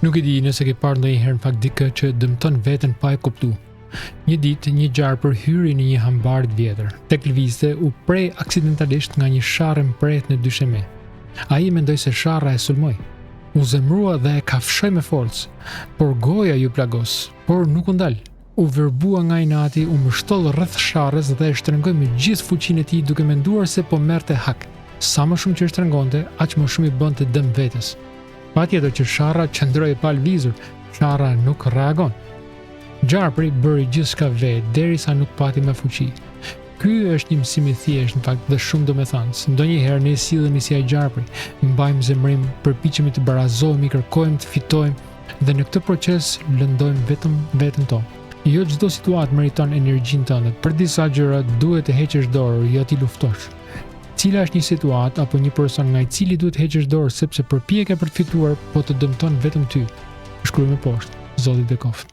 Nuk e di nëse ke parë ndonjëherë në fakt dikë që dëmton veten pa e kuptuar. Një ditë, një gjarpër hyri në një hambar të vjetër. Tek lëvizte u prej aksidentalisht nga një sharrë mprehtë në dysheme. Ai mendoi se sharra e sulmoi. U zemrua dhe e kafshoi me forcë, por goja ju plagos, por nuk u ndal. U verbua nga inati, u mbështoll rreth sharrës dhe e shtrëngoi me gjithë fuqinë e tij duke menduar se po merrte hak. Sa më shumë që e shtrëngonte, aq më shumë i bënte dëm vetes. Patjetër që sharra qëndroi pa lëvizur, sharra nuk reagon. Gjarpri bëri gjithçka vetë derisa nuk pati më fuqi. Ky është një mësim i thjeshtë në fakt dhe shumë domethënës. Ndonjëherë ne sillemi si ai gjarpri, mbajmë zemrim, përpiqemi të barazohemi, kërkojmë të fitojmë dhe në këtë proces lëndojmë vetëm veten tonë. Jo çdo situatë meriton energjinë tënde. Për disa gjëra duhet të heqësh dorë, jo ti luftosh. Cila është një situatë apo një person nga i cili duhet të heqësh dorë sepse përpjekja për të fituar po të dëmton vetëm ty? Shkruaj më poshtë. Zoti Bekov.